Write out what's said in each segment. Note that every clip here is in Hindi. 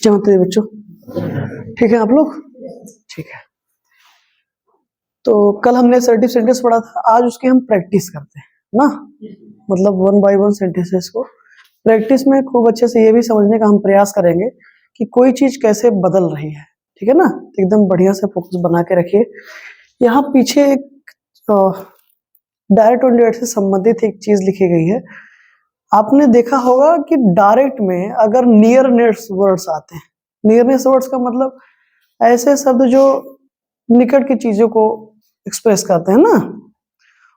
जमते बच्चों, ठीक है आप लोग? ठीक है, तो कल हमने असर्टिव सेंटेंस पढ़ा था, आज उसकी हम प्रैक्टिस करते हैं ना, मतलब 1 बाय 1 सेंटेंसेस को प्रैक्टिस में खूब अच्छे से ये भी समझने का हम प्रयास करेंगे कि कोई चीज कैसे बदल रही है, ठीक है ना? तो एकदम बढ़िया से फोकस बना के रखिए। यहाँ पीछे एक डायरेक्ट और इनडायरेक्ट से संबंधित एक चीज लिखी गई है। आपने देखा होगा कि डायरेक्ट में अगर नियरनेस वर्ड्स आते हैं, नियरनेस वर्ड्स का मतलब ऐसे शब्द जो निकट की चीजों को एक्सप्रेस करते हैं ना,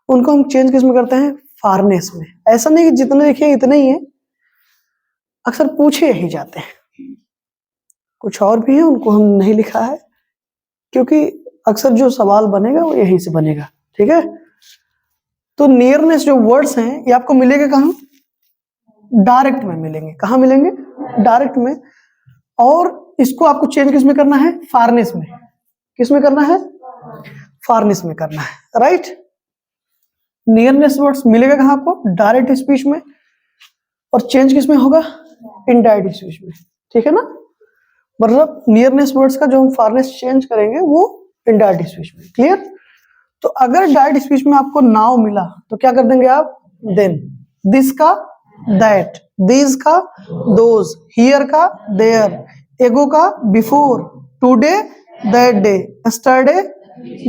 उनको हम चेंज किस में करते हैं? फारनेस में। ऐसा नहीं कि जितने लिखे इतने ही है, अक्सर पूछे ही जाते हैं, कुछ और भी है उनको हम नहीं लिखा है, क्योंकि अक्सर जो सवाल बनेगा वो यहीं से बनेगा, ठीक है? तो नियरनेस जो वर्ड्स हैं ये आपको मिलेंगे कहाँ? डायरेक्ट में मिलेंगे। कहाँ मिलेंगे? डायरेक्ट में। और इसको आपको चेंज किस में करना है? फारनेस में। किस में करना है? फारनेस में करना है, राइट? नियरनेस वर्ड्स मिलेगा कहाँ आपको? डायरेक्ट स्पीच में। और चेंज किस में होगा? इनडायरेक्ट स्पीच में, ठीक है ना? मतलब नियरनेस वर्ड्स का जो हम फारनेस चेंज करेंगे वो इनडायरेक्ट स्पीच में। क्लियर? तो अगर डायरेक्ट स्पीच में आपको नाउ मिला तो क्या कर देंगे आप? देन। दिस का दैट, दीज का दोज, हियर का देयर, एगो का before, today that day, yesterday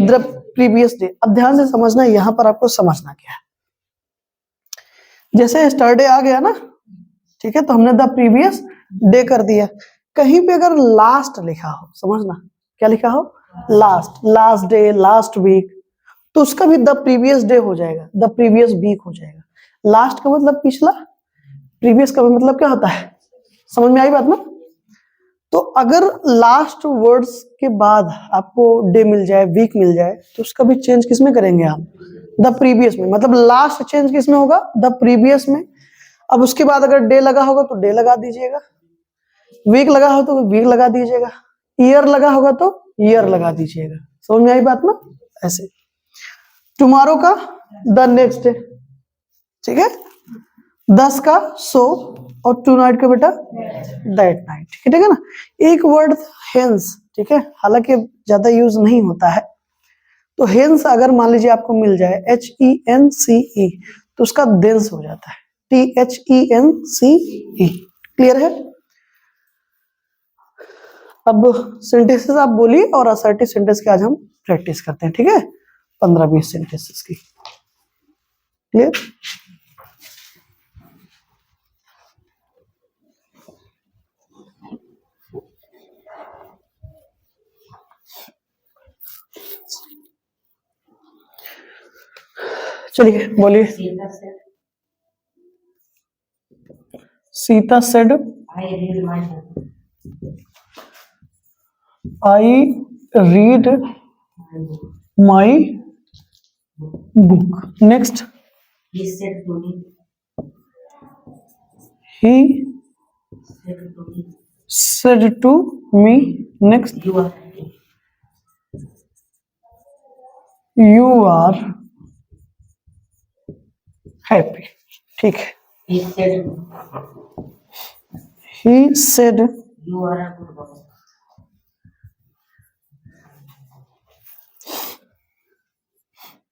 the previous day. अब ध्यान से समझना, यहां पर आपको समझना क्या है। जैसे यस्टरडे आ गया ना, ठीक है, तो हमने द प्रीवियस डे कर दिया। कहीं पे अगर लास्ट लिखा हो, समझना क्या लिखा हो? Last, last day, last week, तो उसका भी द प्रीवियस डे हो जाएगा, द प्रीवियस वीक हो जाएगा। लास्ट का मतलब पिछला, प्रीवियस का मतलब क्या होता है? समझ में आई बात ना? तो अगर लास्ट वर्ड्स के बाद आपको डे मिल जाए, वीक मिल जाए, तो उसका भी चेंज किस में करेंगे आप? द प्रीवियस में। मतलब लास्ट चेंज किस में होगा? द प्रीवियस में। अब उसके बाद अगर डे लगा होगा तो डे लगा दीजिएगा, वीक लगा हो तो वीक लगा दीजिएगा, ईयर लगा होगा तो ईयर लगा दीजिएगा। समझ में आई बात ना? ऐसे टुमारो का द नेक्स्ट डे, ठीक है? 10 का सो, और टू नाइट का बेटा दैट नाइट, ठीक है ना? एक वर्ड हेंस, ठीक है, हालांकि ज्यादा यूज नहीं होता है। तो हेंस अगर मान लीजिए आपको मिल जाए HENCE, तो उसका देंस हो जाता है THENCE। क्लियर है? अब सेंटेंसेस आप बोलिए और असर्टिव सेंटेंस की आज हम प्रैक्टिस करते हैं, ठीक है? 15-20 सेंटेंसेस की। क्लियर? चलिए बोलिए। Sita said I read my book. Next, he said to me। next, you are happy। ठीक है। he said you are a good boy।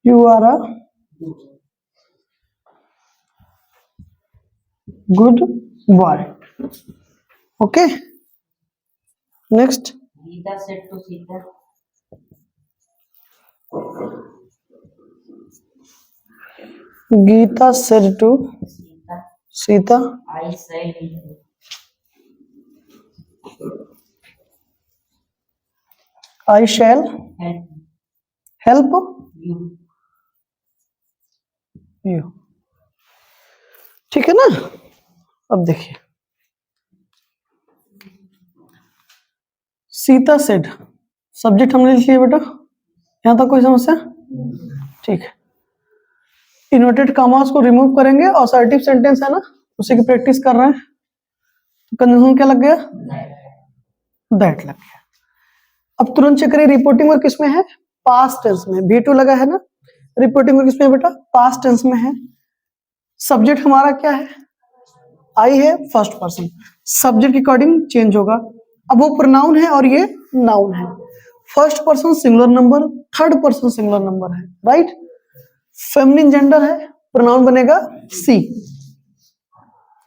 you are a good boy। okay, next, Geeta said to Sita। Geeta said to Sita, I said I shall help you। ठीक है ना? अब देखिए, सीता सेड, सब्जेक्ट हमने लिख लिया बेटा, यहां तक कोई समस्या? ठीक है। इन्वर्टेड कॉमास को रिमूव करेंगे, और असर्टिव सेंटेंस है ना, उसी की प्रैक्टिस कर रहे हैं। तो कंजंक्शन क्या लग गया? दैट लग गया। अब तुरंत चेक करिए, रिपोर्टिंग वर्ब किसमें है? पास्ट टेंस में। V2 लगा है ना, रिपोर्टिंग वर्ब किसमें है बेटा? पास्ट टेंस में है। सब्जेक्ट हमारा क्या है? आई है फर्स्ट पर्सन, सब्जेक्ट के अकॉर्डिंग चेंज होगा। अब वो प्रोनाउन है और ये नाउन है। First person singular number, third person singular number है, राइट। फेमिनिन जेंडर है, प्रोनाउन बनेगा सी,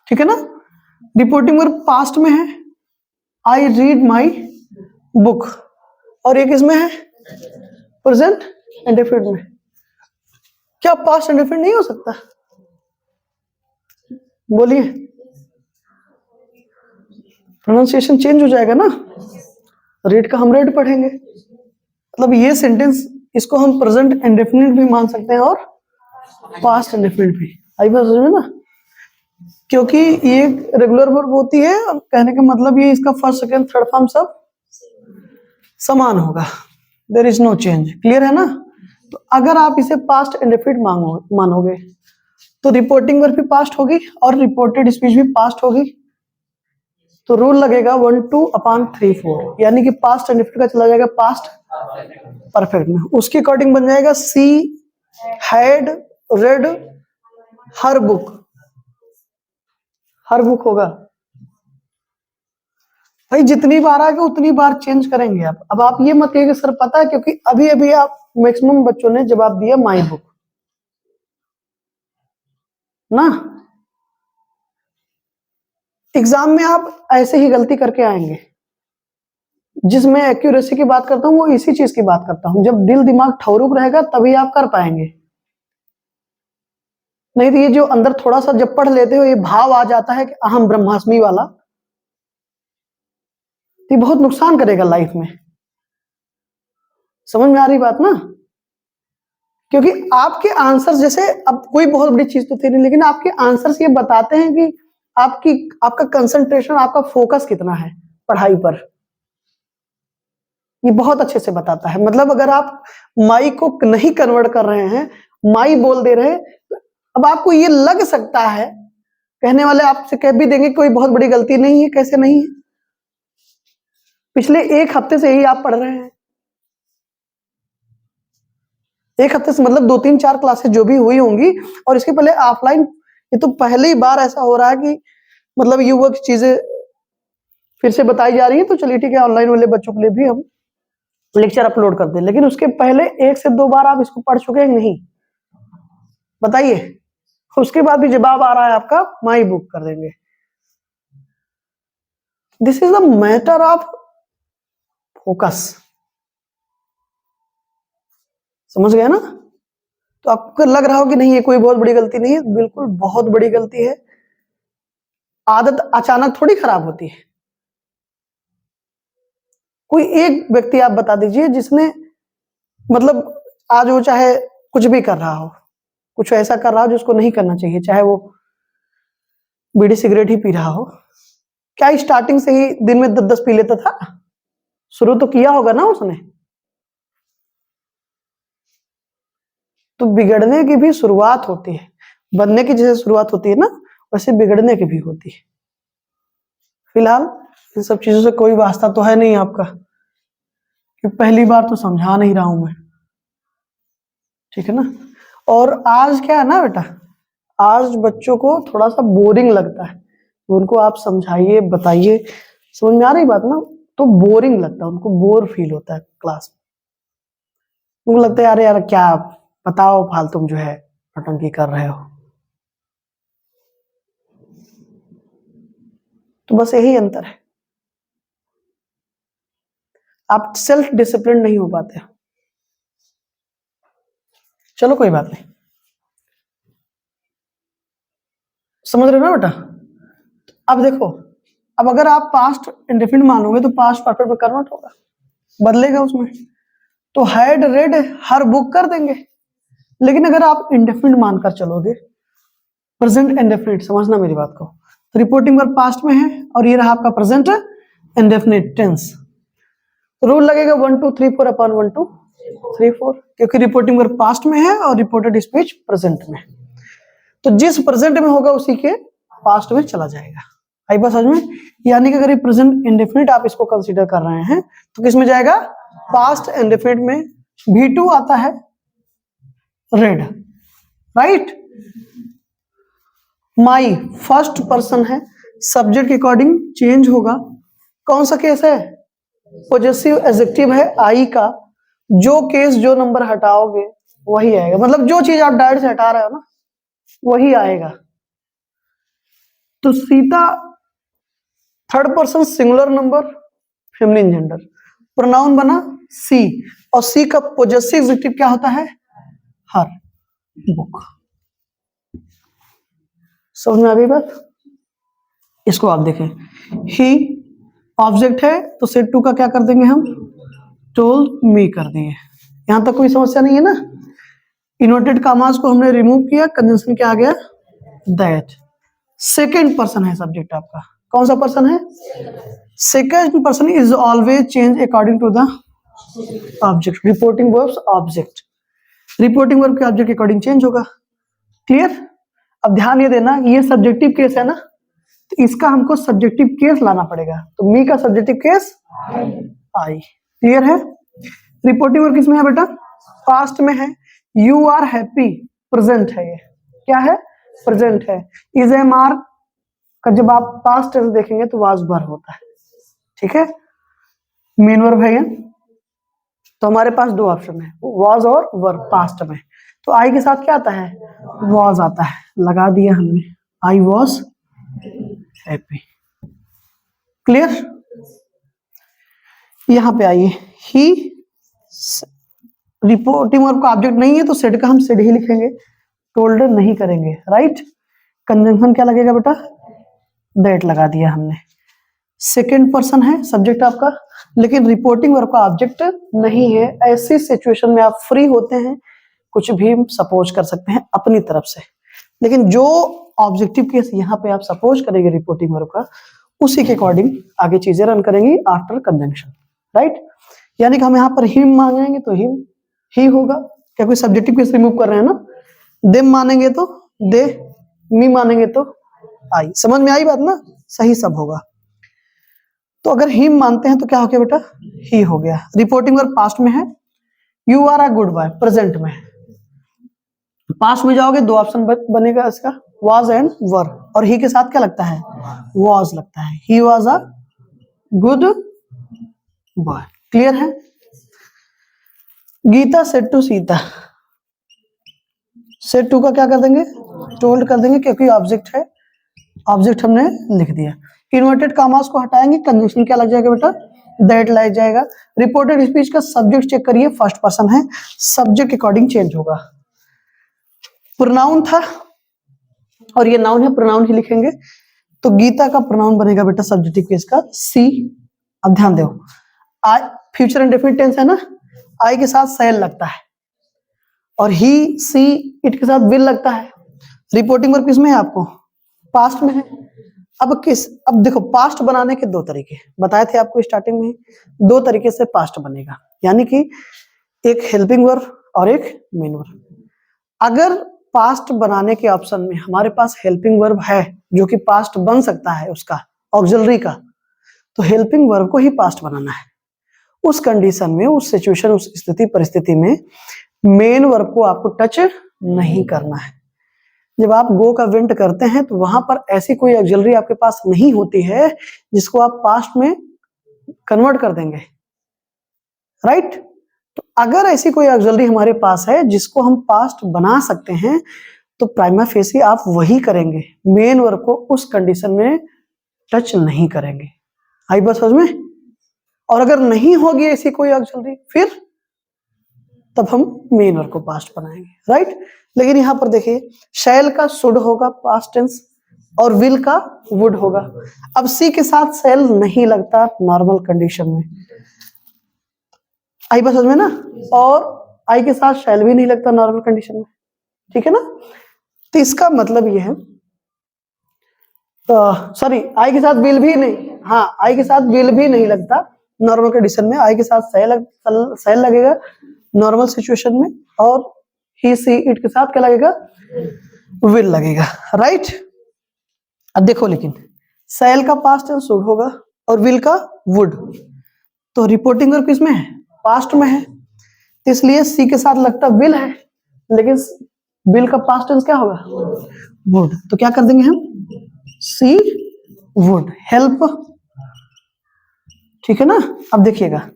ठीक है ना। रिपोर्टिंग वर्ब पास्ट में है, आई रीड माई बुक, और ये किसमें है, प्रेजेंट इंडेफिनिट में। क्या पास्ट इंडेफिनिट नहीं हो सकता? बोलिए, प्रोनाउंसिएशन चेंज हो जाएगा ना। रेड का हम रेड पढ़ेंगे, मतलब ये सेंटेंस इसको हम प्रेजेंट इंडेफिनिट भी मान सकते हैं और पास्ट इंडेफिनिट भी। आई बात समझ में ना, क्योंकि ये रेगुलर वर्ब होती है, कहने का मतलब ये इसका फर्स्ट सेकंड थर्ड फॉर्म सब समान होगा, there is no change. Clear है ना। तो अगर आप इसे पास्ट इंडेफिनिट मानोगे तो रिपोर्टिंग वर्ब भी पास्ट होगी और रिपोर्टेड स्पीच भी पास्ट होगी। तो रूल लगेगा 1/2/3/4, यानी कि पास्ट इंडेफिनिट का चला जाएगा पास्ट परफेक्ट में। उसके अकॉर्डिंग बन जाएगा she had read her book, her book होगा। भाई जितनी बार आएगा उतनी बार चेंज करेंगे आप। अब आप ये मत कहिए सर पता है, क्योंकि अभी अभी आप मैक्सिमम बच्चों ने जवाब दिया माई बुक ना। एग्जाम में आप ऐसे ही गलती करके आएंगे। जिसमें एक्यूरेसी की बात करता हूं वो इसी चीज की बात करता हूं, जब दिल दिमाग ठौरुक रहेगा तभी आप कर पाएंगे। नहीं तो ये जो अंदर थोड़ा सा जब पढ़ लेते हो ये भाव आ जाता है कि अहम ब्रह्मास्मि वाला, ये बहुत नुकसान करेगा लाइफ में। समझ में आ रही बात ना। क्योंकि आपके आंसर जैसे, अब कोई बहुत बड़ी चीज तो थी नहीं, लेकिन आपके आंसर्स ये बताते हैं कि आपका कंसंट्रेशन, आपका फोकस कितना है पढ़ाई पर, ये बहुत अच्छे से बताता है। मतलब अगर आप माई को नहीं कन्वर्ट कर रहे हैं, माई बोल दे रहे हैं, तो अब आपको ये लग सकता है, कहने वाले आपसे कह भी देंगे कोई बहुत बड़ी गलती नहीं है। कैसे नहीं है? पिछले एक हफ्ते से ही आप पढ़ रहे हैं। एक हफ्ते से मतलब 2-3-4 क्लासेस जो भी हुई होंगी, और इसके पहले ऑफलाइन, ये तो पहली बार ऐसा हो रहा है कि मतलब ये वो चीजें फिर से बताई जा रही है। तो चलिए ठीक है, ऑनलाइन वाले बच्चों के लिए भी हम लेक्चर अपलोड कर दें, लेकिन उसके पहले 1 से 2 बार आप इसको पढ़ चुके हैं नहीं, बताइए। उसके बाद भी जवाब आ रहा है आपका माई बुक कर देंगे। This is the matter of focus, समझ गए ना। तो आपको लग रहा हो कि नहीं ये कोई बहुत बड़ी गलती नहीं है, बिल्कुल बहुत बड़ी गलती है। आदत अचानक थोड़ी खराब होती है। कोई एक व्यक्ति आप बता दीजिए जिसने मतलब आज वो चाहे कुछ भी कर रहा हो, कुछ ऐसा कर रहा हो जिसको नहीं करना चाहिए, चाहे वो बीड़ी सिगरेट ही पी रहा हो, क्या स्टार्टिंग से ही दिन में 10-10 पी लेता था? शुरू तो किया होगा ना उसने। तो बिगड़ने की भी शुरुआत होती है, बनने की जैसे शुरुआत होती है ना, वैसे बिगड़ने की भी होती है। फिलहाल इन सब चीजों से कोई वास्ता तो है नहीं आपका, कि पहली बार तो समझा नहीं रहा हूं मैं, ठीक है ना। और आज क्या है ना बेटा, आज बच्चों को थोड़ा सा बोरिंग लगता है, उनको आप समझाइए बताइए, समझ में आ रही बात ना, तो बोरिंग लगता है उनको, बोर फील होता है क्लास में। उनको लगता है यार यार क्या बताओ फालतू जो है नौटंकी कर रहे हो। तो बस यही अंतर है, आप सेल्फ डिसिप्लिन नहीं हो पाते। चलो कोई बात नहीं, समझ रहे हो ना बेटा। अब देखो, अब अगर आप पास्ट इंडेफिनिट मानोगे तो पास्ट परफेक्ट में कन्वर्ट होगा, बदलेगा उसमें। तो हैड रेड हर बुक कर देंगे। लेकिन अगर आप इंडेफिनिट मानकर चलोगे, प्रेजेंट इंडेफिनिट, समझना मेरी बात को, तो रिपोर्टिंग वर्ब पास्ट में है और ये रहा आपका प्रेजेंट इंडेफिनिट टेंस। रूल लगेगा 1/2-3/4, क्योंकि रिपोर्टिंग वर्ब पास्ट में है और रिपोर्टेड स्पीच प्रेजेंट में। तो जिस प्रेजेंट में होगा उसी के पास्ट में चला जाएगा। आई बात समझ में। यानी कि अगर ये प्रेजेंट इंडेफिनिट आप इसको कंसीडर कर रहे हैं तो किस में जाएगा, पास्ट इंडेफिनिट में। V2 आता है red, right. My first person है, सब्जेक्ट के अकॉर्डिंग चेंज होगा। कौन सा केस है? पॉजेसिव एडजेक्टिव है आई का, जो केस जो नंबर हटाओगे वही आएगा, मतलब जो चीज आप डायरेक्ट से हटा रहे हो ना वही आएगा। तो Sita third person singular number feminine gender, pronoun बना सी, और सी का पॉजेसिव एडजेक्टिव क्या होता है? हर बुक। समझ में आ गई बात? इसको आप देखें, ही ऑब्जेक्ट है तो सेट टू का क्या कर देंगे हम? टोल्ड मी कर दिए। यहां तक कोई समस्या नहीं है ना? इनवर्टेड कॉमास को हमने रिमूव किया, कंजंक्शन क्या आ गया? दैट। सेकेंड पर्सन है सब्जेक्ट आपका, कौन सा पर्सन है? Second person is always change according to the object. Reporting verbs object, reporting verb के ऑब्जेक्ट के अकॉर्डिंग चेंज होगा। क्लियर? अब ध्यान ये देना, ये सब्जेक्टिव केस है ना, तो इसका हमको सब्जेक्टिव केस लाना पड़ेगा। तो मी का सब्जेक्टिव केस आई। क्लियर है? रिपोर्टिंग वर्ब किसमें है बेटा? पास्ट में है। यू आर हैप्पी प्रेजेंट है, ये क्या है? प्रेजेंट है। इज एम आर का जब आप पास्ट टेंस देखेंगे तो वाज वर होता है। ठीक है? मेन वर्ब है ये। तो हमारे पास दो ऑप्शन है, वाज और वर पास्ट में। तो आई के साथ क्या आता है? वाज आता है, लगा दिया हमने, आई वाज हैप्पी। क्लियर? यहां पे आइए, ही रिपोर्टिंग वर्ब का ऑब्जेक्ट नहीं है तो सेड का हम सेड ही लिखेंगे, टोल्ड नहीं करेंगे। राइट? कंजंक्शन क्या लगेगा बेटा? दैट लगा दिया हमने। सेकेंड पर्सन है सब्जेक्ट आपका, लेकिन रिपोर्टिंग वर्ब का ऑब्जेक्ट नहीं है। ऐसी सिचुएशन में आप फ्री होते हैं, कुछ भी सपोज कर सकते हैं अपनी तरफ से, लेकिन जो ऑब्जेक्टिव केस यहाँ पे आप सपोज करेंगे रिपोर्टिंग वर्ब का, उसी के अकॉर्डिंग आगे चीजें रन करेंगी आफ्टर कंजंक्शन। राइट? यानी कि हम यहाँ पर हिम मांगेंगे तो हिम ही होगा, क्या कोई सब्जेक्टिव केस रिमूव कर रहे हैं ना। देम मानेंगे तो दे, मी मानेंगे तो आई। समझ में आई बात ना? सही सब होगा। तो अगर हिम मानते हैं तो क्या हो गया बेटा? ही हो गया। रिपोर्टिंग वर्ब पास्ट में है, you are a good boy present में है। पास्ट में जाओगे दो ऑप्शन बनेगा इसका, वाज एंड वर, और ही के साथ क्या लगता है? वाज लगता है। He was a good boy. Clear है? Gita said to Sita, said to का क्या कर देंगे? टोल्ड कर देंगे, क्योंकि ऑब्जेक्ट है, ऑब्जेक्ट हमने लिख दिया। इन्वर्टेड कॉमास को हटाएंगे, कंजंक्शन क्या लग जाएगा बेटा? दैट लग जाएगा। रिपोर्टेड स्पीच का सब्जेक्ट चेक करिए, फर्स्ट पर्सन है, सब्जेक्ट अकॉर्डिंग चेंज होगा। प्रोनाउन था और ये नाउन है, प्रोनाउन ही लिखेंगे। तो गीता का प्रोनाउन बनेगा बेटा सब्जेक्टिव केस का सी। अब ध्यान दो, आई फ्यूचर इंडेफिनिट टेंस है ना, आई के साथ सेल लगता है, और ही सी इट के साथ विल लगता है। रिपोर्टिंग वर्ब किसमें है आपको? पास्ट में है। अब देखो, पास्ट बनाने के दो तरीके बताए थे आपको स्टार्टिंग में, दो तरीके से पास्ट बनेगा, यानी कि एक हेल्पिंग वर्ब और एक मेन वर्ब। अगर पास्ट बनाने के ऑप्शन में हमारे पास हेल्पिंग वर्ब है जो कि पास्ट बन सकता है उसका ऑक्सिलरी का, तो हेल्पिंग वर्ब को ही पास्ट बनाना है। उस कंडीशन में, उस सिचुएशन, उस स्थिति परिस्थिति में मेन वर्ब को आपको टच नहीं करना है। जब आप गो का वेंट करते हैं तो वहां पर ऐसी कोई ऑक्सिलरी आपके पास नहीं होती है जिसको आप पास्ट में कन्वर्ट कर देंगे। राइट? तो अगर ऐसी कोई ऑक्सिलरी हमारे पास है जिसको हम पास्ट बना सकते हैं, तो प्राइमा फेसी आप वही करेंगे, मेन वर्ब को उस कंडीशन में टच नहीं करेंगे। आई बात समझ में? और अगर नहीं होगी ऐसी कोई ऑक्सिलरी, फिर तब हम मेन वर्ब को पास्ट बनाएंगे। राइट? लेकिन यहां पर देखिए, शैल का शुड होगा पास्ट टेंस और विल का वुड होगा। अब सी के साथ शैल नहीं लगता नॉर्मल कंडीशन में, आई बस में ना, और आई के साथ शैल भी नहीं लगता नॉर्मल कंडीशन में। ठीक है ना? तो इसका मतलब ये है, सॉरी, आई के साथ विल भी नहीं, हाँ आई के साथ विल भी नहीं लगता नॉर्मल कंडीशन में। आई के साथ शैल लगेगा नॉर्मल सिचुएशन में, और ही सी इट के साथ क्या लगेगा? विल लगेगा। राइट? अब देखो, लेकिन शैल का पास्ट टेंस शुड होगा और विल का वुड, तो रिपोर्टिंग वर्ब किसमें है? पास्ट में है, तो इसलिए सी के साथ लगता विल है, लेकिन विल का पास्ट टेंस क्या होगा? वुड, तो क्या कर देंगे हम, सी वुड हेल्प, ठीक है ना। अब देखिएगा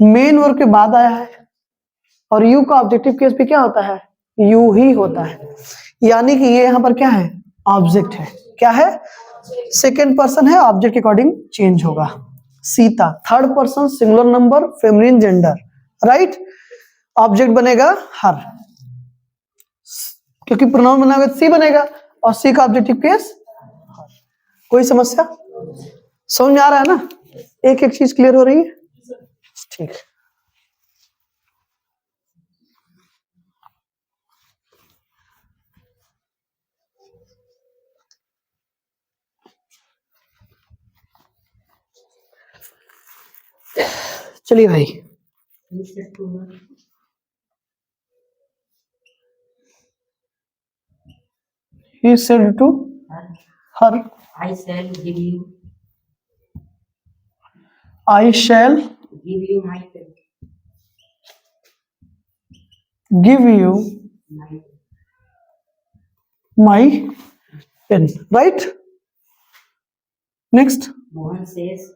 मेन वर्ब के बाद आया है और यू का ऑब्जेक्टिव केस पे क्या होता है, यू ही होता है, यानी कि ये यहां पर क्या है, ऑब्जेक्ट है। क्या है, सेकेंड पर्सन है, ऑब्जेक्ट के अकॉर्डिंग चेंज होगा। Sita third person singular number feminine gender, right, object बनेगा हर, क्योंकि प्रोनाउन बनाओगे सी बनेगा और सी का ऑब्जेक्टिव केस। कोई समस्या, समझ में आ रहा है ना, एक एक चीज क्लियर हो रही है, ठीक। चलिए भाई, he said to her, I shall give you I shall my pen. give you My my pen, right? Next, Mohan says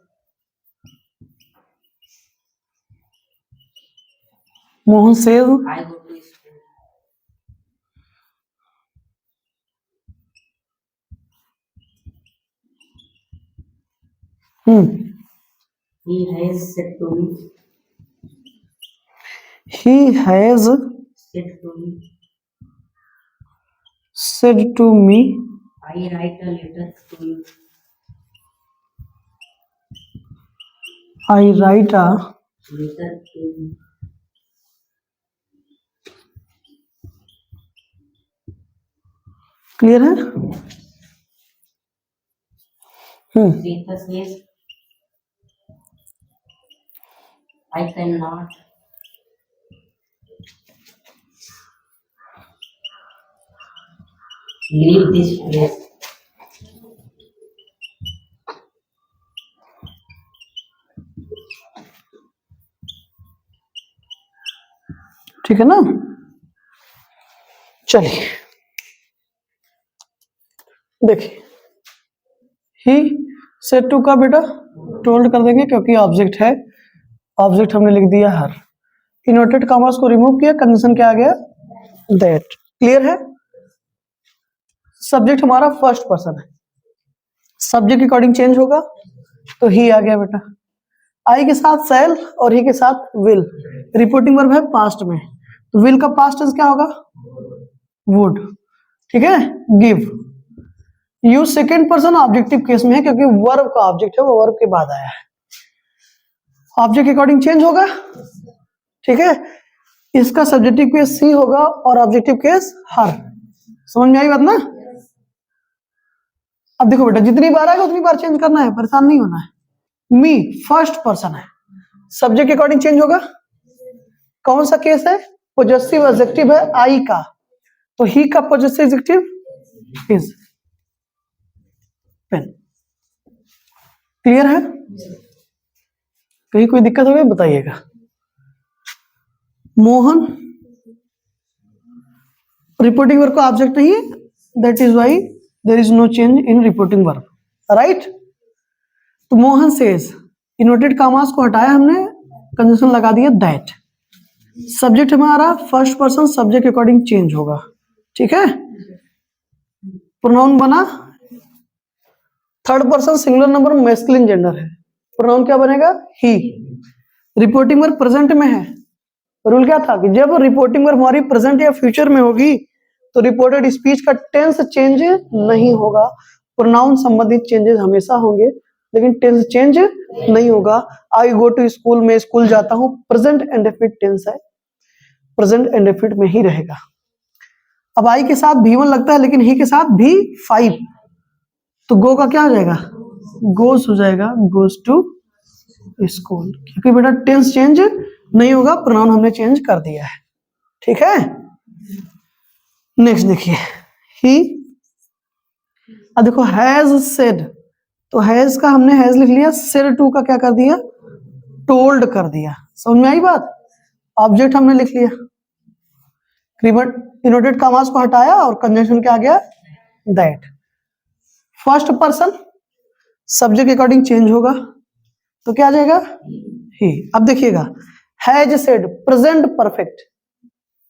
Mohan says, I go to school. He has said to me. he has Said to me. said to me, I write a letter to you. I write a Letter to you. Clear है। Sita says I cannot leave this place. ठीक है ना, चलिए देखिए, ही सेड टू का बेटा टोल्ड कर देंगे क्योंकि ऑब्जेक्ट है, ऑब्जेक्ट हमने लिख दिया हर, इनवर्टेड कॉमास को रिमूव किया, कंडीशन क्या आ गया, दैट, क्लियर है। सब्जेक्ट हमारा फर्स्ट पर्सन है, सब्जेक्ट के अकॉर्डिंग चेंज होगा, तो ही आ गया बेटा, आई के साथ सेल और ही के साथ विल, रिपोर्टिंग वर्ब है पास्ट में, तो विल का पास्ट टेंस क्या होगा, वुड, ठीक है। Give, you second person objective case में है क्योंकि वर्ब का ऑब्जेक्ट है, वो वर्ब के बाद आया है, ऑब्जेक्ट के अकॉर्डिंग चेंज होगा, ठीक है। इसका सब्जेक्टिव केस सी होगा और ऑब्जेक्टिव केस हर, समझ में आई बात ना। अब देखो बेटा जितनी बार आएगा उतनी बार चेंज करना है, परेशान नहीं होना है। मी फर्स्ट पर्सन है, सब्जेक्ट के अकॉर्डिंग चेंज होगा, कौन सा केस है, पॉजेसिव एडजेक्टिव है आई का, तो ही का possessive adjective is pen, clear है। कहीं कोई दिक्कत हो गई बताइएगा। मोहन रिपोर्टिंग वर्ब का ऑब्जेक्ट नहीं है, that is why there is no change in reporting verb, right. तो मोहन सेज, इन्वर्टेड कॉमास को हटाया हमने, कंजंक्शन लगा दिया दैट, सब्जेक्ट हमारा फर्स्ट पर्सन, सब्जेक्ट के अकॉर्डिंग चेंज होगा, ठीक है। प्रोनाउन बना third person singular number masculine gender है, प्रोनाउन क्या बनेगा, ही। रिपोर्टिंग वर्ब प्रेजेंट में है, रूल क्या था कि जब रिपोर्टिंग वर्ब हमारी प्रेजेंट या फ्यूचर में होगी तो रिपोर्टेड स्पीच का टेंस चेंज नहीं होगा, प्रोनाउन संबंधित चेंजेस हमेशा होंगे लेकिन टेंस चेंज नहीं होगा। आई गो टू स्कूल, में स्कूल जाता हूं, प्रेजेंट इंडेफिनिट टेंस है, प्रेजेंट इंडेफिनिट में ही रहेगा। अब आई के साथ भी वन लगता है लेकिन ही के साथ भी फाइव, तो गो का क्या हो जाएगा, गोस हो जाएगा, गोस टू स्कूल, क्योंकि बेटा टेंस चेंज नहीं होगा, प्रोनाउन हमने चेंज कर दिया है, ठीक है। नेक्स्ट देखिए, ही, अब देखो हैज सेड, तो हैज का हमने हैज लिख लिया, सेड टू का क्या कर दिया, टोल्ड कर दिया, समझ में आई बात। ऑब्जेक्ट हमने लिख लिया, इन्वर्टेड कॉमास को हटाया और कंजंक्शन क्या आ गया, दैट। फर्स्ट पर्सन सब्जेक्ट के अकॉर्डिंग चेंज होगा तो क्या आ जाएगा, ही। अब देखिएगा, हैज सेड प्रेजेंट परफेक्ट,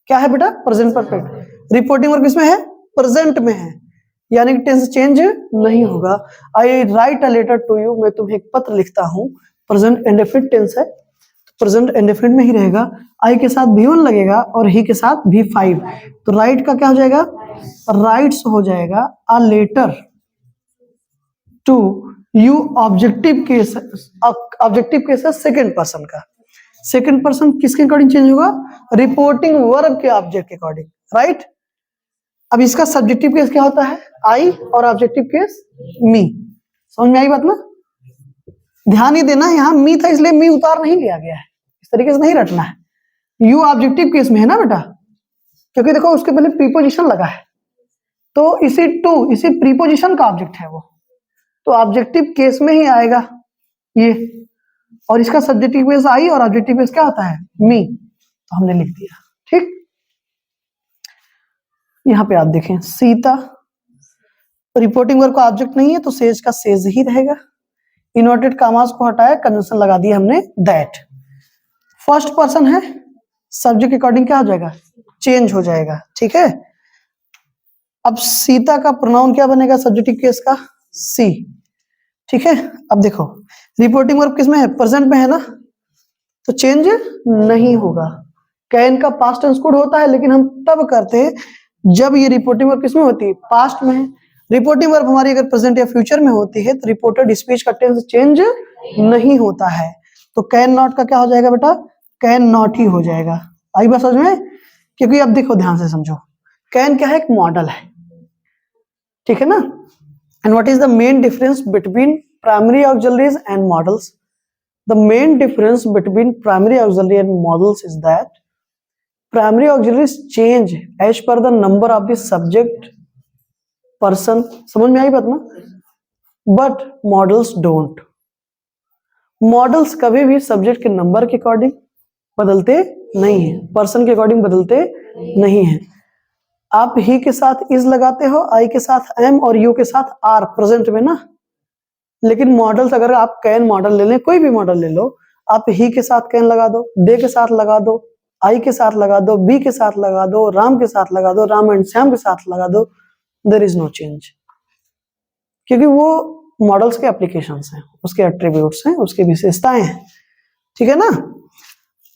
क्या है बेटा, प्रेजेंट परफेक्ट। रिपोर्टिंग वर्ब किसमें है, प्रेजेंट में है, यानी कि टेंस चेंज नहीं होगा। I write a letter to you, मैं तुम्हें एक पत्र लिखता हूं, प्रेजेंट इंडेफिनिट टेंस है, प्रेजेंट इंडेफिनिट में ही रहेगा। आई के साथ V1 लगेगा और ही के साथ V5, तो राइट का क्या हो जाएगा, राइट्स हो जाएगा a letter to you. Objective case, objective case है सेकेंड पर्सन का। सेकेंड पर्सन किसके अकॉर्डिंग चेंज होगा, रिपोर्टिंग वर्ब के ऑब्जेक्ट के अकॉर्डिंग, राइट। अब इसका सब्जेक्टिव केस क्या होता है, आई, और ऑब्जेक्टिव केस मी। समझ में आई बात ना, ध्यान ही देना, यहाँ मी था इसलिए मी उतार नहीं लिया गया है, इस तरीके से नहीं रटना है। यू ऑब्जेक्टिव केस में है ना बेटा, क्योंकि देखो उसके पहले प्रीपोजिशन लगा है, तो इसी टू, इसी प्रीपोजिशन का ऑब्जेक्ट है वो, तो ऑब्जेक्टिव केस में ही आएगा ये। और इसका सब्जेक्टिव केस आई और ऑब्जेक्टिव केस क्या होता है, मी, तो हमने लिख दिया, ठीक। यहाँ पे आप देखें, सीता रिपोर्टिंग वर्ब का ऑब्जेक्ट नहीं है तो सेज का सेज ही रहेगा। इन्वर्टेड कामास को हटाया, कंजंक्शन लगा दिया हमने दैट। फर्स्ट पर्सन है, सब्जेक्ट के अकॉर्डिंग क्या हो जाएगा, चेंज हो जाएगा, ठीक है। अब सीता का प्रोनाउन क्या बनेगा सब्जेक्टिव केस का, सी, ठीक है। अब देखो रिपोर्टिंग वर्ब किसमें है, प्रेजेंट में है ना, तो चेंज नहीं होगा। कैन का पास्ट टेंस गुड होता है, लेकिन हम तब करते हैं जब ये रिपोर्टिंग वर्ब किसमें होती है, पास्ट में है। रिपोर्टिंग वर्ब हमारी अगर प्रेजेंट या फ्यूचर में होती है तो रिपोर्टेड स्पीच का टेंस चेंज नहीं होता है, तो कैन नॉट का क्या हो जाएगा बेटा, कैन नॉट ही हो जाएगा। आई बात समझ में, क्योंकि अब देखो ध्यान से समझो, कैन क्या है, एक मॉडल है, ठीक है ना। And what is the main difference between primary auxiliaries and models, the main difference between primary auxiliary and models is that primary auxiliaries change as per the number of the subject person, समझ में आई बात ना, but models don't। मॉडल्स कभी भी सब्जेक्ट के नंबर के अकॉर्डिंग बदलते नहीं है, पर्सन के अकॉर्डिंग बदलते नहीं है। आप ही के साथ इज लगाते हो, आई के साथ एम और यू के साथ आर प्रेजेंट में ना, लेकिन मॉडल्स अगर आप कैन मॉडल ले लें, कोई भी मॉडल ले लो, आप ही के साथ कैन लगा दो, दे के साथ लगा दो, आई के साथ लगा दो, बी के साथ लगा दो, राम के साथ लगा दो, राम एंड श्याम के साथ लगा दो, देयर इज नो चेंज, क्योंकि वो मॉडल्स के एप्लीकेशंस हैं, उसके एट्रीब्यूट्स हैं, उसकी विशेषताएं हैं, ठीक है ना।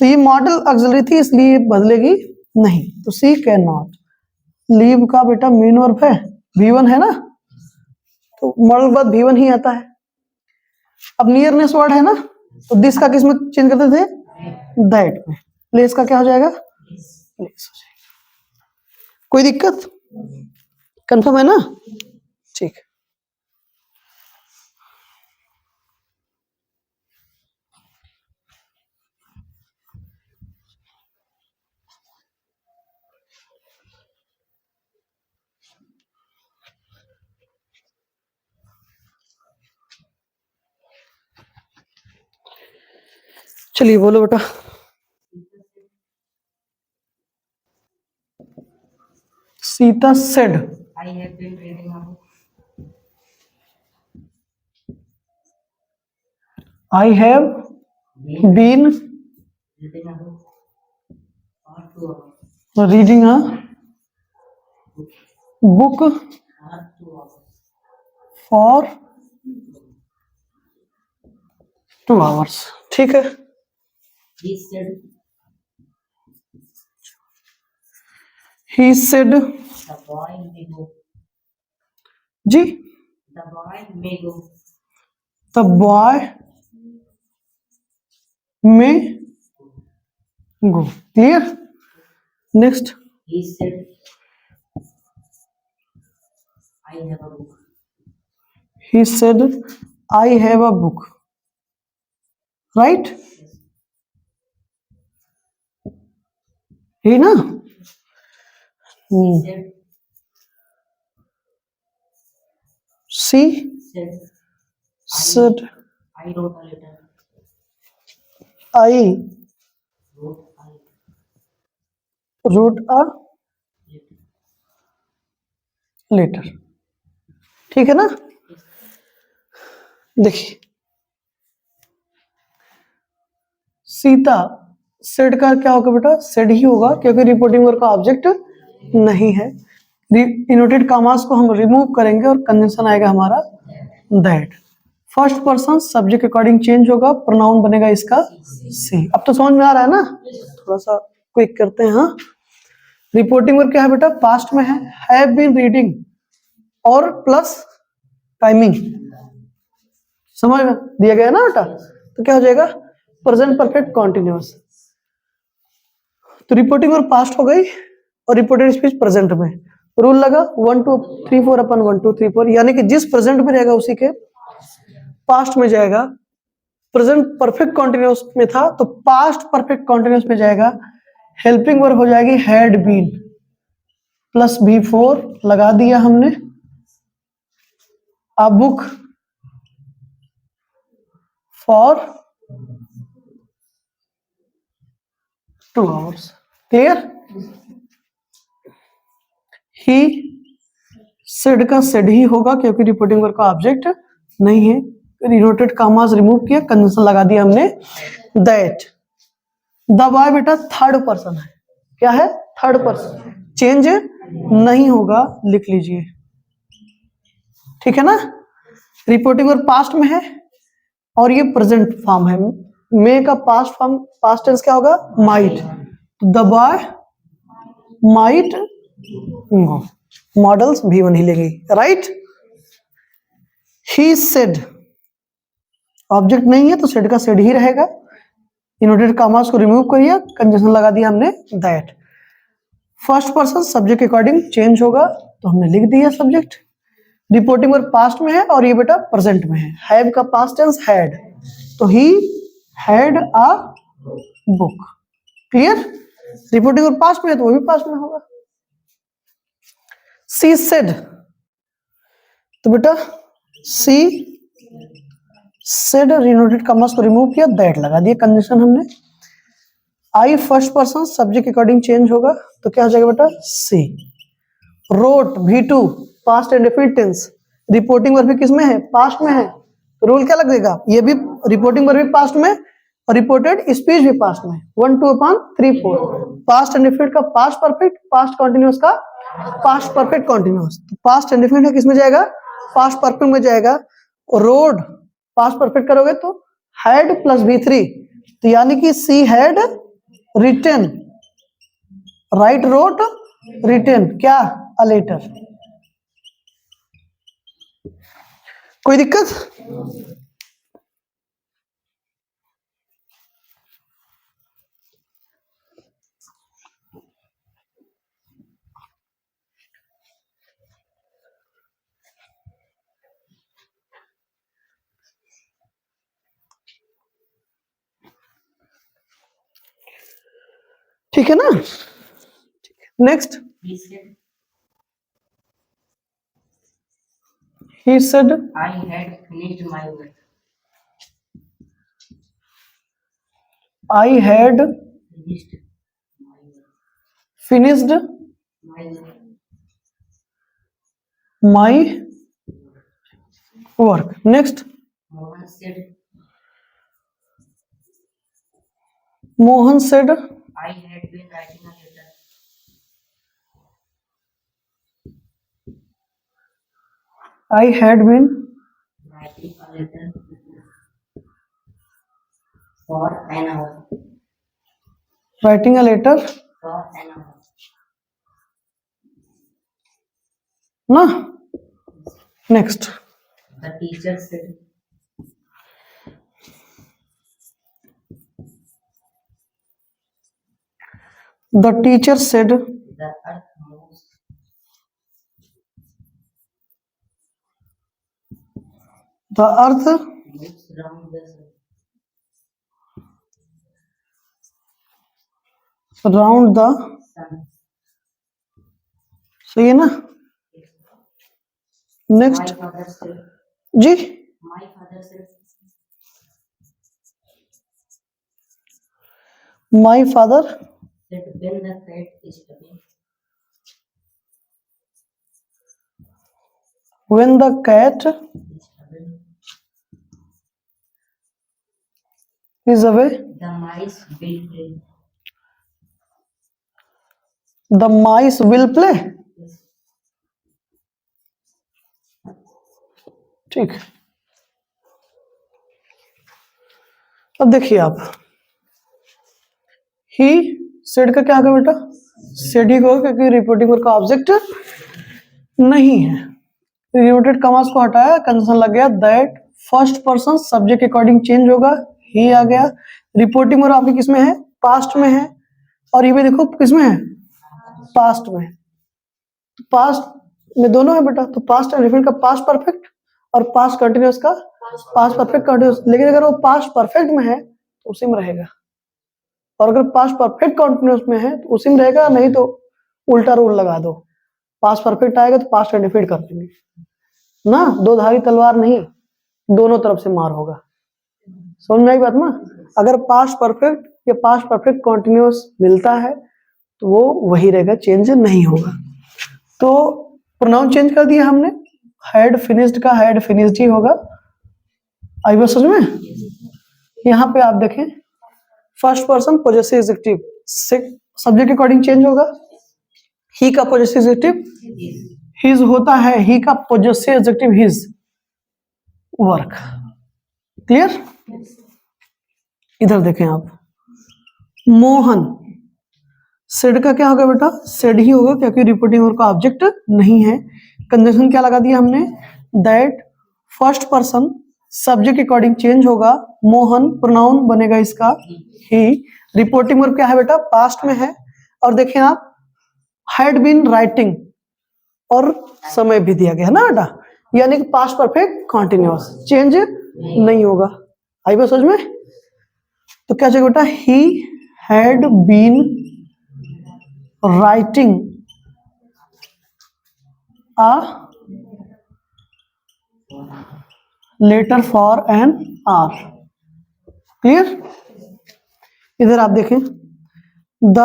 तो ये मॉडल ऑक्सिलरी थी इसलिए बदलेगी नहीं, तो सी कैन नॉट। लीव का बेटा मेन वर्ब है, V1 है ना, तो मॉडल के बाद V1 ही आता है। अब नियरनेस वर्ड है ना, तो दिस का किस में चेंज करते थे, दैट में। प्लेस का क्या हो जाएगा, प्लेस हो जाएगा। कोई दिक्कत, कंफर्म है ना, ठीक। चलिए बोलो बेटा। Sita said, I have been reading a book. I have been Reading a book for 2 hours. reading a book For 2 hours. for 2 hours, ठीक है। He said He said, the boy may go. Ji, The boy may go. the boy may go, clear। next, He said I have a book. he said I have a book, right, है ना। He said she said I wrote a letter. I Wrote a wrote a letter. letter, ठीक है ना। देखिए सीता सेड का क्या होगा बेटा, सेड ही होगा क्योंकि रिपोर्टिंग वर्ब का ऑब्जेक्ट नहीं है। इनवर्टेड कॉमास को हम रिमूव करेंगे और कंजंक्शन आएगा हमारा दैट। फर्स्ट पर्सन सब्जेक्ट के अकॉर्डिंग चेंज होगा, प्रोनाउन बनेगा इसका सी। अब तो समझ में आ रहा है ना, थोड़ा सा क्विक करते हैं। हाँ, रिपोर्टिंग वर्ब क्या है बेटा, पास्ट में है, हैव बीन रीडिंग और प्लस टाइमिंग, समझ में दिया गया ना बेटा। तो क्या हो जाएगा, प्रेजेंट परफेक्ट कॉन्टिन्यूअस। तो रिपोर्टिंग वर्ब पास्ट हो गई और रिपोर्टेड स्पीच प्रेजेंट में। रूल लगा 1 2 3 4 अपन 1 2 3 4, यानी कि जिस प्रेजेंट में रहेगा उसी के पास्ट में जाएगा। प्रेजेंट परफेक्ट कॉन्टिन्यूअस में था तो पास्ट परफेक्ट कॉन्टिन्यूअस में जाएगा। हेल्पिंग वर्ब हो जाएगी हैड बीन प्लस V4 लगा दिया हमने। A book for 2 hours, clear. He said का सेड ही होगा क्योंकि रिपोर्टिंग वर्ब का ऑब्जेक्ट नहीं है। इनवर्टेड कॉमास रिमूव किया, कंजंक्शन लगा दिया हमने दैट। द बॉय बेटा थर्ड पर्सन है, क्या है, थर्ड पर्सन, चेंज नहीं होगा, लिख लीजिए, ठीक है ना। रिपोर्टिंग वर्ब पास्ट में है और ये प्रेजेंट फॉर्म है। मे का पास्ट फॉर्म, पास्ट टेंस क्या होगा, might. The boy might go, models V1 ही लेंगे, राइट। ही सेड ऑब्जेक्ट नहीं है तो सेड का सेड ही रहेगा। इनवर्टेड कॉमास को रिमूव करिए, कंजंक्शन लगा दिया हमने दैट। फर्स्ट पर्सन सब्जेक्ट के अकॉर्डिंग चेंज होगा तो हमने लिख दिया सब्जेक्ट। रिपोर्टिंग वर्ब पास्ट में है और ये बेटा प्रेजेंट में है। हैव का पास्ट टेंस हैड, तो he had a book, clear. Reporting verb past में है तो वो भी पास्ट में होगा। सी सेड, तो बेटा सी सेड इनवर्टेड कॉमास को रिमूव किया, दैट लगा दिया, कंडीशन हमने। आई फर्स्ट पर्सन सब्जेक्ट के अकॉर्डिंग चेंज होगा तो क्या हो जाएगा बेटा she. Wrote V2 past indefinite tense, reporting verb भी किस में है, पास्ट में है। रूल क्या लगेगा, ये भी रिपोर्टिंग वर्ब भी पास्ट में और रिपोर्टेड स्पीच भी पास्ट में। 1 2 upon 3 4, पास्ट एंड डेफिनिट का पास्ट परफेक्ट, पास्ट कॉन्टिन्यूअस का पास्ट परफेक्ट कॉन्टिन्यूअस। तो पास्ट एंड डेफिनिट किस में जाएगा, पास्ट परफेक्ट में जाएगा। रोड पास्ट परफेक्ट करोगे तो हैड प्लस V3, तो यानी कि she had written, right wrote written क्या, अ लेटर। कोई दिक्कत, ठीक है ना। Next, He said, he said I had finished my work. I had Finished my work. finished My work. my work. Next, Mohan said, Mohan said I had been writing a letter. I had been Writing a letter for an hour. writing a letter For an hour. ना। Next, The teacher said, the teacher said the earth moves. the earth Moves round the sun. round the Sun. सही है ना। My नेक्स्ट father said, जी, my father said, my father that when the cat is away, When the cat is away, the mice will play. the mice will play. Yes. ठीक, अब देखिए आप, ही सेड का क्या होगा बेटा, सेड ही होगा क्योंकि रिपोर्टिंग वर्ब का ऑब्जेक्ट नहीं है। रिलेटेड कमास को हटाया, कंजन लग गया दैट, फर्स्ट पर्सन सब्जेक्ट के अकॉर्डिंग चेंज होगा, ही आ गया। रिपोर्टिंग वर्ब आपकी किसमें है, पास्ट में है, और ये भी देखो किसमें है, पास्ट में। पास्ट में दोनों है बेटा, तो पास्ट एंड रिफिन का पास्ट परफेक्ट और पास्ट कंटिन्यूअस का पास्ट परफेक्ट कंटिन्यूअस। लेकिन अगर वो पास्ट परफेक्ट में है तो उसी में रहेगा, और अगर पास्ट परफेक्ट कंटिन्यूअस में है तो उसी में रहेगा, नहीं तो उल्टा रूल लगा दो, पास्ट परफेक्ट आएगा तो पास्ट डिफीट कर देंगे ना, दो धारी तलवार नहीं, दोनों तरफ से मार होगा। समझ में आई बात ना? अगर पास्ट परफेक्ट या पास्ट परफेक्ट कंटिन्यूअस मिलता है तो वो वही रहेगा, चेंज नहीं होगा। तो प्रोनाउन चेंज कर दिया हमने, हैड फिनिश्ड का हैड फिनिश्ड ही होगा। आई बात समझ में? यहाँ पे आप देखें, first person possessive adjective subject के अकॉर्डिंग चेंज होगा, ही का पॉजेसिव एडजेक्टिव हिज होता है, ही का possessive adjective his work. Clear? इधर देखें आप, मोहन, सेड का क्या होगा बेटा, सेड ही होगा क्योंकि रिपोर्टिंग वर्ब का ऑब्जेक्ट नहीं है। कंजंक्शन क्या लगा दिया हमने, दैट, फर्स्ट पर्सन सब्जेक्ट के अकॉर्डिंग चेंज होगा, मोहन प्रोनाउन बनेगा इसका ही। रिपोर्टिंग वर्ब क्या है बेटा, पास्ट में है, और देखें आप, हैड बीन राइटिंग और समय भी दिया गया है ना बेटा, यानी कि पास्ट परफेक्ट कंटिन्यूअस, चेंज नहीं होगा। आई बात समझ में? तो क्या चाहिए बेटा, he had been writing a letter for an hour. Clear? इधर आप देखें, द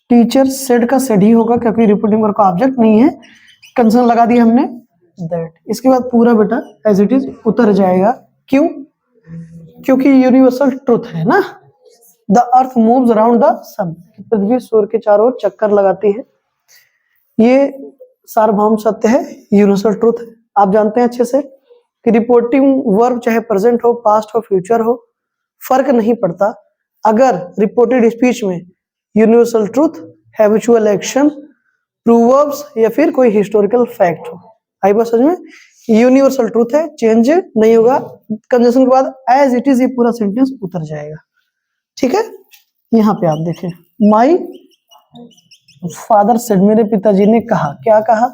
टीचर सेड का सेड ही होगा क्योंकि रिपोर्टिंग वर्ब का ऑब्जेक्ट नहीं है, कंसर्न लगा दिया हमने दैट। इसके बाद पूरा बेटा एज इट इज उतर जाएगा। क्यों? क्योंकि यूनिवर्सल ट्रुथ है ना, the earth moves around the sun, पृथ्वी सूर्य के चारों ओर चक्कर लगाती है, ये सार्वभौम सत्य है, यूनिवर्सल ट्रुथ है। आप जानते हैं अच्छे से कि रिपोर्टिंग वर्ब चाहे प्रेजेंट हो, पास्ट हो, फ्यूचर हो, फर्क नहीं पड़ता अगर रिपोर्टेड स्पीच में यूनिवर्सल ट्रुथ, हैबिचुअल एक्शन, प्रूवर्ब्स या फिर कोई हिस्टोरिकल फैक्ट हो। आई बात समझ में? यूनिवर्सल ट्रुथ है, चेंज नहीं होगा। कंजंक्शन के बाद एज इट इज ये पूरा सेंटेंस उतर जाएगा। ठीक है? यहाँ पे आप देखें, माई फादर सेड, मेरे पिताजी ने कहा, क्या कहा,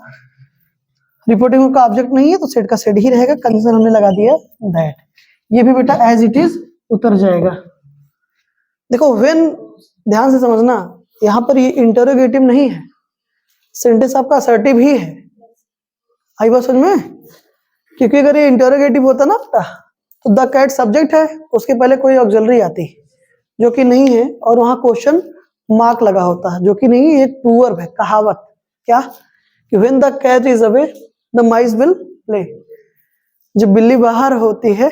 रिपोर्टिंग का ऑब्जेक्ट नहीं है तो सेड का सेड ही रहेगा, कंजंक्शन हमने लगा दिया दैट। ये भी बेटा एज इट इज उतर जाएगा। देखो व्हेन, ध्यान से समझना, यहाँ पर ये इंटरोगेटिव नहीं है, सेंटेंस आपका असर्टिव ही है। आई बात समझ में? क्योंकि अगर ये इंटरोगेटिव होता ना बेटा तो द कैट सब्जेक्ट है, उसके पहले कोई ऑक्सिलरी आती जो कि नहीं है, और वहां क्वेश्चन मार्क लगा होता है जो कि नहीं, ये प्रूवर्ब है, कहावत। क्या? कि when the cat is away the mice will play, जब बिल्ली बाहर होती है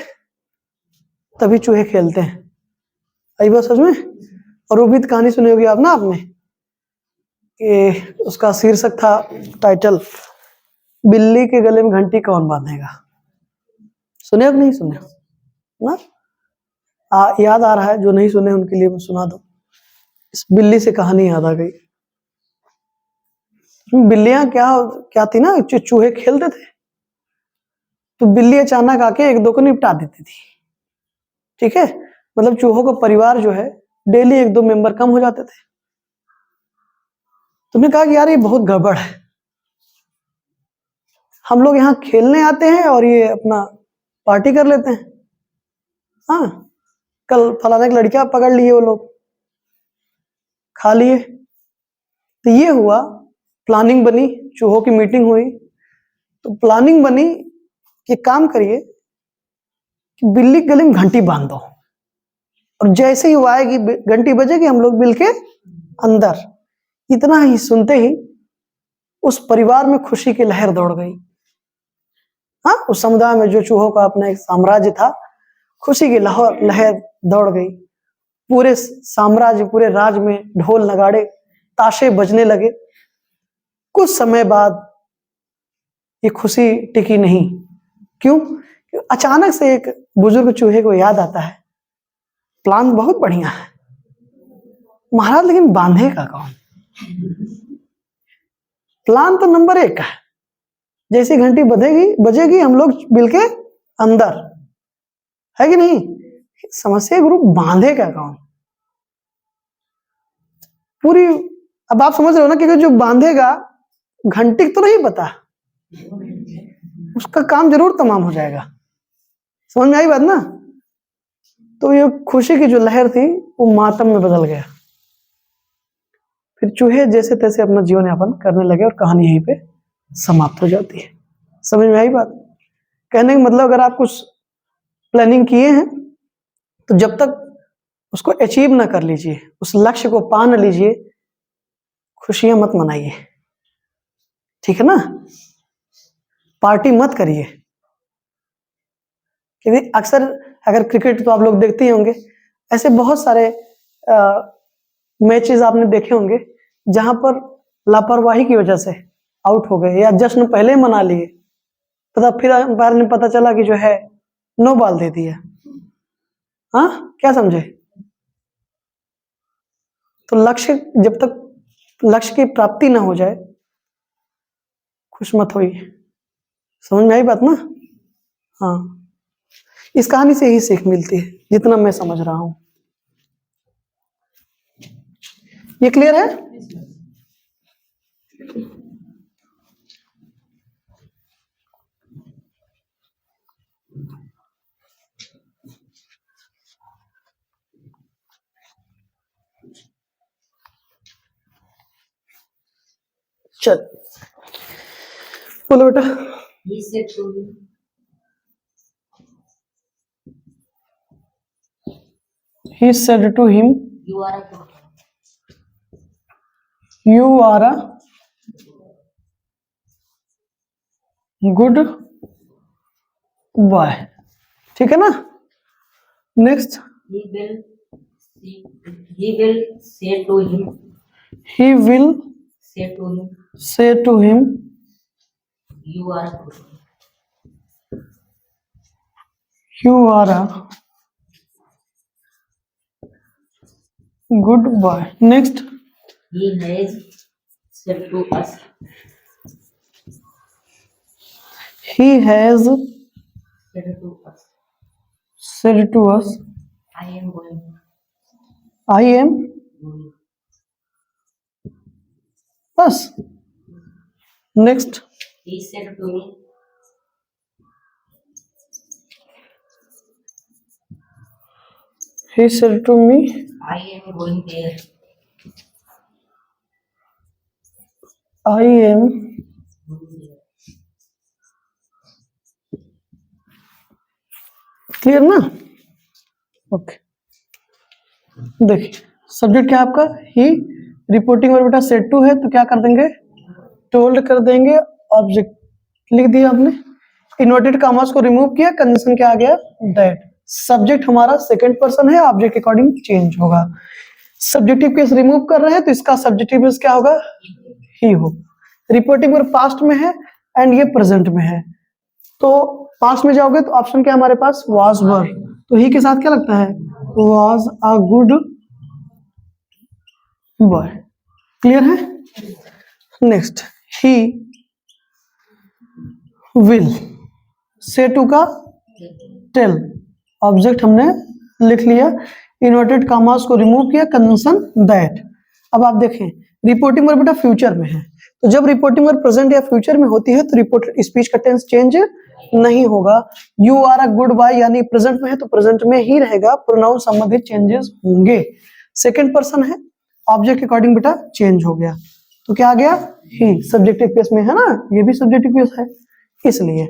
तभी चूहे खेलते हैं। आई बात समझ में? और वो भी कहानी सुनी होगी आप ना आपने, कि उसका शीर्षक था, टाइटल, बिल्ली के गले में घंटी कौन बांधेगा। सुने अब नहीं सुने ना? याद आ रहा है, जो नहीं सुने उनके लिए मैं सुना दूं। इस बिल्ली से कहानी याद आ गई। बिल्लियां क्या थी ना, चूहे खेलते थे तो बिल्ली अचानक आके एक दो को निपटा देती थी। ठीक है? मतलब चूहों का परिवार जो है डेली एक दो मेंबर कम हो जाते थे। तुमने कहा कि यार ये बहुत गड़बड़ है, हम लोग यहाँ खेलने आते हैं और ये अपना पार्टी कर लेते हैं। हाँ, कल फलाने की लड़कियां पकड़ लिए, वो लोग खा लिए। तो ये हुआ, प्लानिंग बनी, चूहों की मीटिंग हुई, तो प्लानिंग बनी कि काम करिए कि बिल्ली के गले में घंटी बांध दो, और जैसे ही वो आएगी घंटी बजेगी, हम लोग बिल के अंदर। इतना ही सुनते ही उस परिवार में खुशी की लहर दौड़ गई। हाँ, उस समुदाय में जो चूहों का अपना एक साम्राज्य था, खुशी की लहर दौड़ गई। पूरे साम्राज्य, पूरे राज्य में ढोल नगाड़े ताशे बजने लगे। कुछ समय बाद ये खुशी टिकी नहीं। क्यों? अचानक से एक बुजुर्ग चूहे को याद आता है, प्लान बहुत बढ़िया है महाराज, लेकिन बांधेगा कौन? प्लान तो नंबर 1 है, जैसी घंटी बजेगी हम लोग बिल के अंदर, है कि नहीं? समस्या गुरु, बांधेगा कौन? पूरी, अब आप समझ रहे हो ना कि जो बांधेगा घंटी तो नहीं पता, उसका काम जरूर तमाम हो जाएगा। समझ में आई बात ना? तो ये खुशी की जो लहर थी वो मातम में बदल गया। फिर चूहे जैसे तैसे अपना जीवन यापन करने लगे और कहानी यहीं पे समाप्त हो जाती है। समझ में आई बात? कहने का मतलब, अगर आप कुछ प्लानिंग किए हैं तो जब तक उसको अचीव ना कर लीजिए, उस लक्ष्य को पा न लीजिए, खुशियां मत मनाइए, ठीक है ना? पार्टी मत करिए। क्योंकि अक्सर अगर क्रिकेट तो आप लोग देखते ही होंगे, ऐसे बहुत सारे मैचेस आपने देखे होंगे जहां पर लापरवाही की वजह से आउट हो गए या जश्न पहले मना लिए, तब फिर अंपायर ने पता चला कि जो है नो बॉल दे दिया। हाँ, क्या समझे? तो लक्ष्य, जब तक लक्ष्य की प्राप्ति ना हो जाए, खुश मत होइए। समझ में आई बात ना? हाँ, इस कहानी से ही सीख मिलती है, जितना मैं समझ रहा हूं। ये क्लियर है? चल बोलो बेटा। He said to him, He said to him, "You are a good man." You are a good boy। ठीक है ना? Next, He will say to him, he will say to him, say to him, "You are a good man." you are a good boy। Next, He has said to us, he has said to us, said to us, I am going. I am, going." बस। Next, He said to me, he said to me, I am going there. I am clear ना? ओके, देखिए सब्जेक्ट क्या है आपका? ही, रिपोर्टिंग और बेटा सेट टू है तो क्या कर देंगे? टोल्ड कर देंगे। ऑब्जेक्ट लिख दिया आपने, इन्वर्टेड कॉमास को रिमूव किया, कंडीशन क्या आ गया? दैट। सब्जेक्ट हमारा सेकंड पर्सन है, ऑब्जेक्ट के अकॉर्डिंग चेंज होगा। सब्जेक्टिव केस रिमूव कर रहे हैं तो इसका सब्जेक्टिव केस क्या होगा? ही हो। रिपोर्टिंग और पास्ट में है एंड ये प्रेजेंट में है, तो पास्ट में जाओगे तो ऑप्शन क्या हमारे पास? वाज वर। तो ही के साथ क्या लगता है? Was a good boy. Clear है? नेक्स्ट, ही विल, से टू का टेल, ऑब्जेक्ट हमने लिख लिया, इन्वर्टेड कॉमास को रिमूव किया, कंजंक्शन दैट। अब आप देखें, रिपोर्टिंग वर्ब बेटा फ्यूचर में है, तो जब रिपोर्टिंग वर्ब प्रेजेंट या फ्यूचर में होती है तो रिपोर्टेड स्पीच का टेंस चेंज नहीं होगा। You are a good boy यानी प्रेजेंट में है तो प्रेजेंट में ही रहेगा, प्रोनाउन संबंधित चेंजेस होंगे। सेकंड पर्सन है, ऑब्जेक्ट के अकॉर्डिंग बेटा चेंज हो गया, तो क्या आ गया? ही। सब्जेक्टिव केस में है ना, ये भी सब्जेक्टिव केस है इसलिए।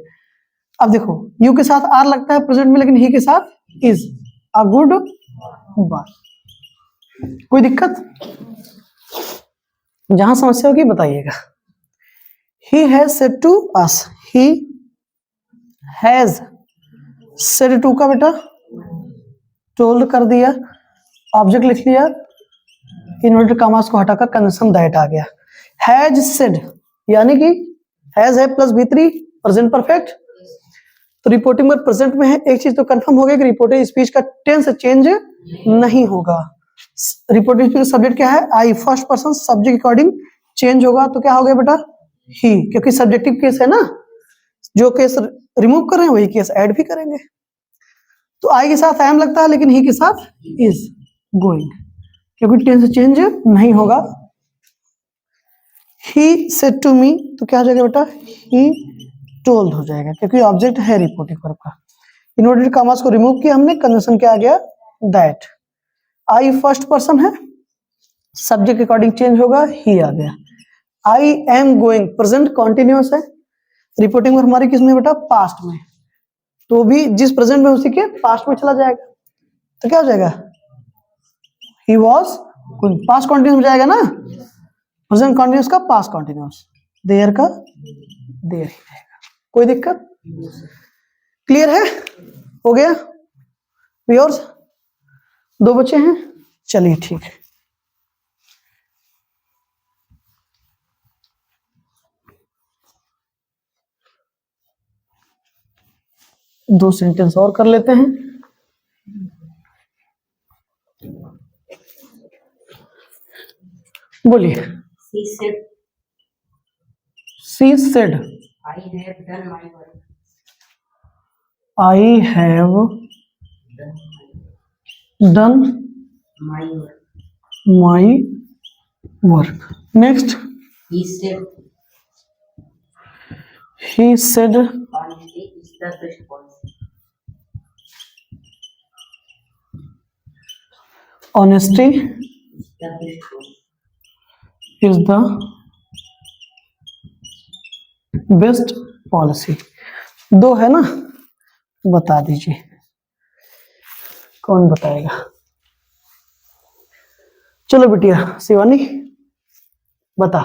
अब देखो, यू के साथ आर लगता है प्रेजेंट में, लेकिन ही के साथ इज, अ गुड बॉय। कोई दिक्कत? जहां समस्या होगी बताइएगा। he has said to us, he has said to का बेटा told कर दिया, ऑब्जेक्ट लिख लिया, इन्वर्टेड कॉमास को हटाकर कंजंक्शन दैट आ गया। हैज सेड यानी कि हैज है प्लस V3 प्रेजेंट परफेक्ट, तो रिपोर्टिंग में प्रेजेंट में है। एक चीज तो कंफर्म हो गया कि रिपोर्टेड स्पीच का टेंस चेंज नहीं होगा। रिपोर्टेड स्पीच सब्जेक्ट क्या है, I, first person, subject according change होगा तो क्या हो गया बेटा, ही, क्योंकि सब्जेक्टिव केस है ना, जो केस रिमूव कर रहे हैं वही केस ऐड भी करेंगे। तो आई के साथ आई एम लगता है, लेकिन ही के साथ इज गोइंग, क्योंकि टेंस चेंज नहीं होगा। ही सेड टू मी तो क्या हो जाएगा बेटा, ही टोल्ड हो जाएगा, क्योंकि ऑब्जेक्ट है रिपोर्टिंग वर्ब का। इन्वर्टेड कॉमास को रिमूव किया हमने, कंजंक्शन क्या आ गया, दैट। आई फर्स्ट पर्सन है, सब्जेक्ट अकॉर्डिंग चेंज होगा, ही आ गया। I am going present continuous है, रिपोर्टिंग वर्ब हमारी किस में बेटा, पास्ट में, तो भी जिस प्रेजेंट में उसी के पास्ट में चला जाएगा, तो क्या हो जाएगा, he was going, past continuous हो जाएगा ना, प्रेजेंट कॉन्टिन्यूस का पास्ट कॉन्टिन्यूस, देयर का देयर ही रहेगा। कोई दिक्कत, क्लियर है, हो गया व्यूअर्स, 2 बच्चे हैं, चलिए ठीक है। दो सेंटेंस और कर लेते हैं। बोलिए। She said, She said, I have done my work. I have done My work. my work. Next, He said, he said, honesty is the best policy. honesty The best policy. is the best policy. 2 है ना, बता दीजिए, कौन बताएगा, चलो बिटिया शिवानी बता।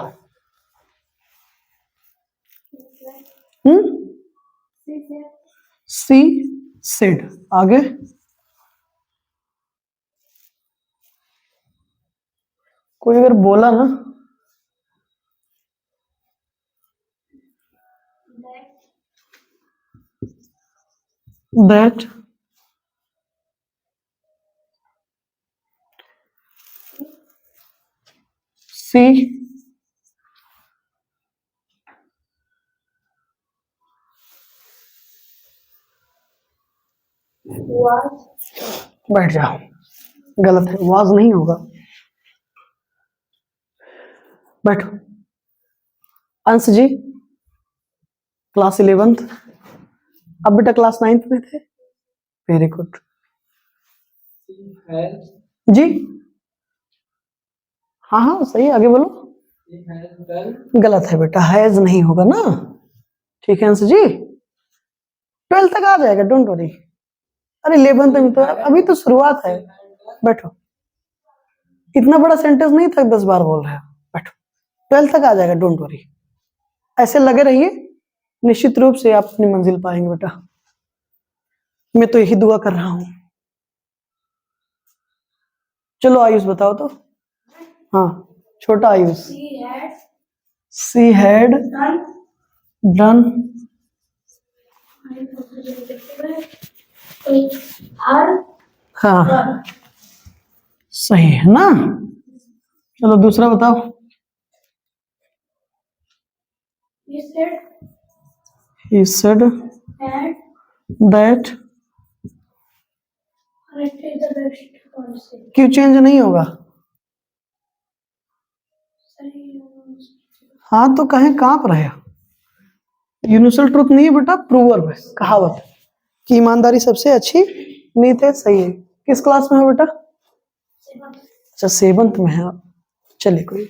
सी सेड, आगे कोई अगर बोला ना, that she बैठ जाओ, गलत है, वाज नहीं होगा, बैठो। अंश जी क्लास 11th, अब बेटा क्लास 9th में थे, वेरी गुड जी, हाँ हाँ सही, आगे बोलो। गलत है बेटा, हैज नहीं होगा ना, ठीक है अंश जी, 12th तक आ जाएगा, डोंट वरी। अरे 11th में तो अभी तो शुरुआत है, बैठो, इतना बड़ा सेंटेंस नहीं था, 10 बार बोल रहे हो, बैठो, 12th तक आ जाएगा, डोंट वरी। ऐसे लगे रहिए, निश्चित रूप से आप अपनी मंजिल पाएंगे बेटा, मैं तो यही दुआ कर रहा हूं। चलो आयुष बताओ तो, हाँ छोटा आयुष। She had done हाँ सही है ना। चलो दूसरा बताओ। He said that क्यों चेंज नहीं होगा, हाँ तो कहें कहाँ पर है, यूनिवर्सल ट्रूथ नहीं है बेटा, प्रूवर्ब है, कहावत कि ईमानदारी सबसे अच्छी नीति है, सही है। किस क्लास में हो बेटा, अच्छा 7th में है, चलिए कोई,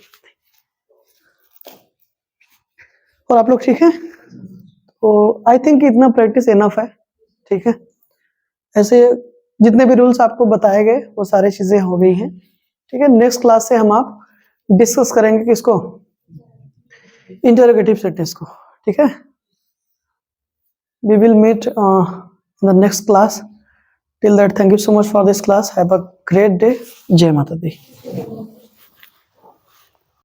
और आप लोग ठीक है, तो आई थिंक इतना प्रैक्टिस इनफ है, ठीक है। ऐसे जितने भी रूल्स आपको बताए गए वो सारी चीजें हो गई हैं, ठीक है। नेक्स्ट क्लास से हम आप डिस्कस करेंगे किसको, इंटरोगेटिव सेंटेंस को, ठीक है। We will meet in the next class. Till that, thank you so much for this class. Have a great day. जय माता दी।